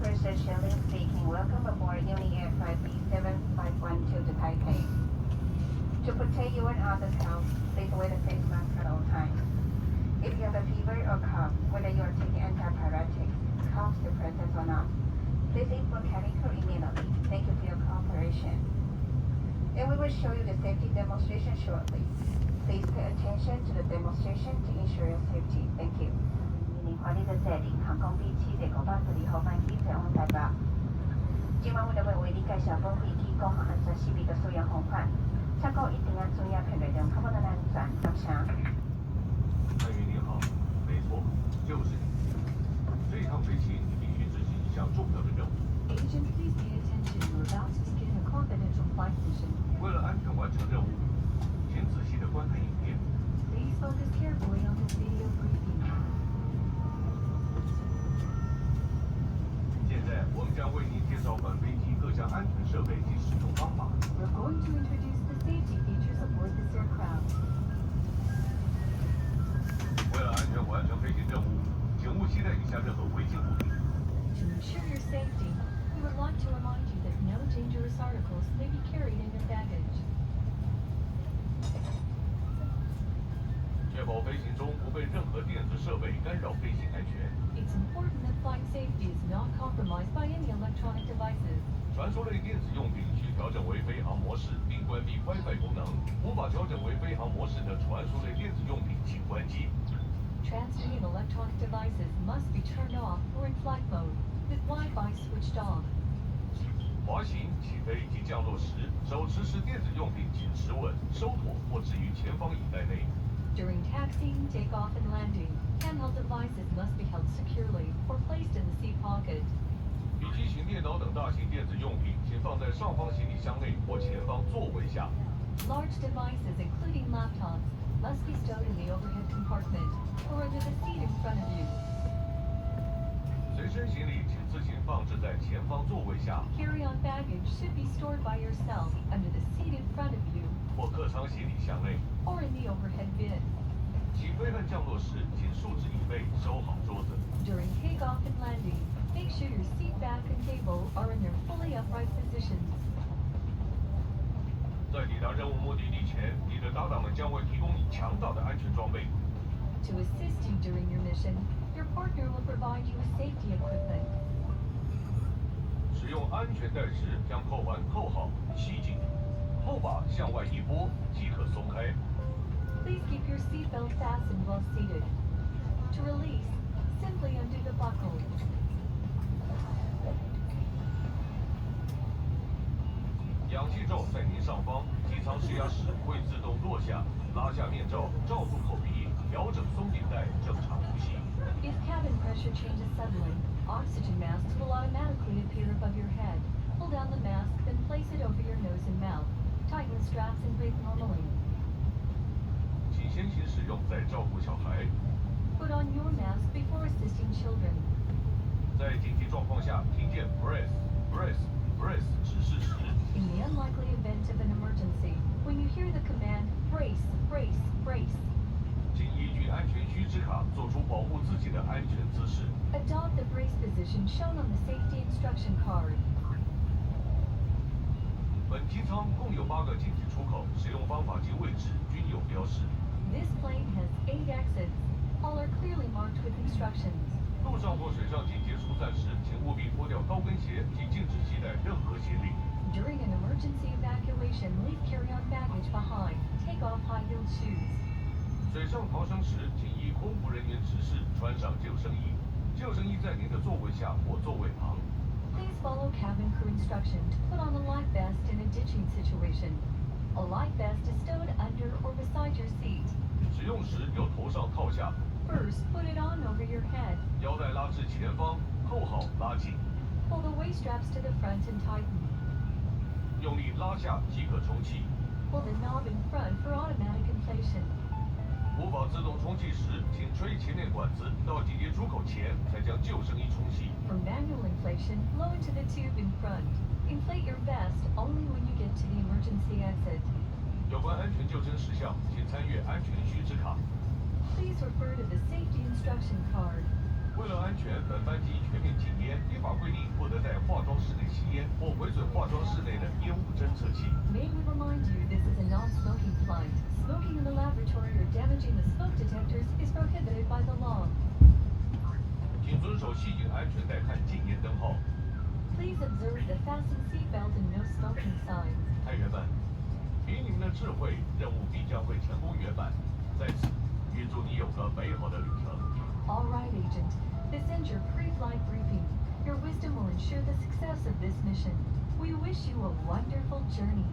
Purser Shelley speaking. Welcome aboard Uni Air Flight B7512 to Taipei. To protect you and others' health, please wear the face mask at all times. If you have a fever or cough, whether you are taking antipyretics, cough suppressants or not, please inform Canicure immediately. Thank you for your cooperation. And we will show you the safety demonstration shortly. Please pay attention to the demonstration to ensure your safety. Thank you. 您华丽的设定航空 B7 第942號班機飛往台北。今晚為為你介紹本飛機各項安全設備的所有航款，乘客一定要注意配備良好的安全。感謝。探员您好，没错，就是你。这一趟飞行你必须执行一项重要的任务。Agent, please pay attention. You're about to begin a confidential flight mission. 为了安全完成任务，请仔细地观看影片。Please focus carefully on this video briefing. 现在我们将为您介绍本飞机各项安全设备及使用方法。We're going to introduce the safety features aboard this aircraft. 为了安全完成飞行任务，请勿携带以下任何违禁物品。To ensure your safety, we would like to remind you that no dangerous articles may be carried in your baggage. 确保飞行中不被任何电子设备干扰飞行安全。It's important that flight safety is not compromised by any electronic devices. 传输类电子用品需调整为飞行模式，并关闭 WiFi 功能。无法调整为飞行模式的传输类电子用品，请关机。Transmitting electronic devices must be turned off or in flight mode, with Wi-Fi switched off. 滑行、起飞及降落时，手持时电子用品请持稳、收妥或置于前方椅袋内。During taxiing, takeoff, and landing, handheld devices must be held securely or placed in the seat pocket. 笔记型电脑等大型电子用品，请放在上方行李箱内或前方座位下。Large devices, including laptops, must be stowed in the overhead compartment or under the seat in front of you. 随身行李请自行放置在前方座位下。Carry-on baggage should be stored by yourself under the seat in front of you 或客舱行李箱内。or in the overhead bin. 起飞和降落时，请竖直椅背，收好桌子。During takeoff and landing, make sure your seat back and table are in their fully upright positions. 在抵达任务目的地前，你的搭档们将会提供你强大的安全装备。To assist you during your mission, your partner will provide you with safety equipment. 使用安全带时，将扣环扣好、系紧，后把向外一拨即可松开。Please keep your seatbelt fastened while seated. To release, simply undo the buckle. 氧气罩在您上方，机舱施压时会自动落下。拉下面罩，罩住口鼻，调整松紧带，正常呼吸。If cabin pressure changes suddenly, oxygen masks will automatically appear above your head. Pull down the mask, then place it over your nose and mouth. Tighten the straps and breathe normally. 请先行使用，再照顾小孩。 Put on your mask before assisting children. 在紧急状况下，听见 brace brace brace 指示时， In the unlikely event of an emergency, when you hear the command brace, brace, brace, 请依据安全须知卡做出保护自己的安全姿势。 adopt the brace position shown on the safety instruction card. 本机舱共有8个紧急出口，使用方法及位置均有标示。 This plane has 8 exits. All are clearly marked with instructions. 陆上或水上紧急疏散时，请务必脱掉高跟鞋及禁止携带任何行李。 During an emergency evacuation, leave carry-on baggage behind. Take off high-heeled shoes. 水上逃生时，请依空服人员指示穿上救生衣。救生衣在您的座位下或座位旁。 Please follow cabin crew instruction to put on a life vest in a ditching situation. A life vest is stowed under or beside your seat. 使用时由头上套下， First, put it on over your head. 腰带拉至前方，扣好拉紧， Pull the waist straps to the front and tighten. 用力拉下即可充气。 Pull the knob in front for automatic inflation. 无法自动充气时，请吹前面管子，到紧急出口前才将救生衣充气。 For manual inflation, blow into the tube in front. Inflate your vest only when you get to the emergency exit. 有关安全救生事项，请参阅安全须知卡。 Please refer to the safety instruction card. 为了安全，本班机全面禁烟，依法规定不得在化妆室内吸烟或毁损化妆室内的烟雾侦测器。 May we remind you this is a non-smoking flight. Smoking in the laboratory or damaging the smoke detectors is prohibited by the law. 请遵守系紧安全带和禁烟灯号。 Please observe the fasten seatbelt and no smoking signs. 探员们，凭你们的智慧，任务必将会成功圆满。在此，预祝你有个美好的旅程。 All right, Agent. This ends your pre-flight briefing. Your wisdom will ensure the success of this mission. We wish you a wonderful journey.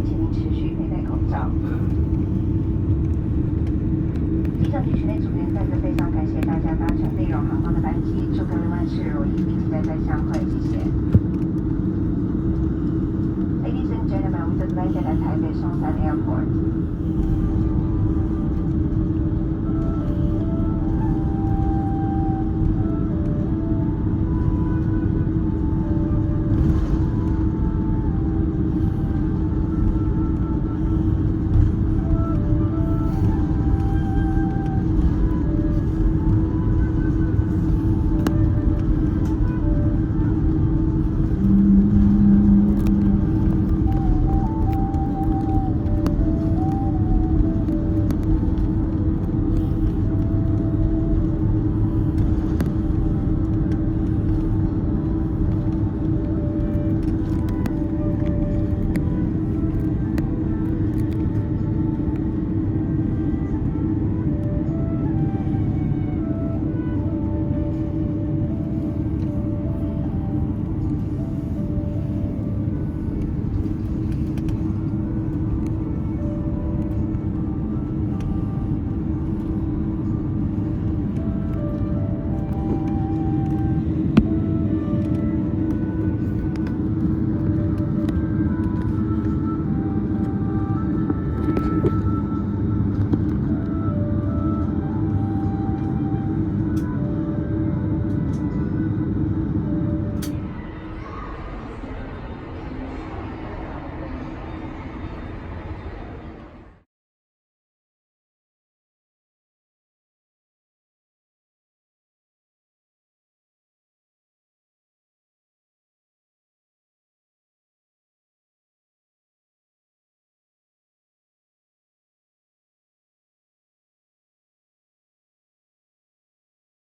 请您持续佩戴口罩。机长及群内组员再次非常感谢大家搭乘内容航空的班机，祝各位万事如意，并期待再相会，谢谢。Ladies and gentlemen, we just landed at Taipei Songshan Airport.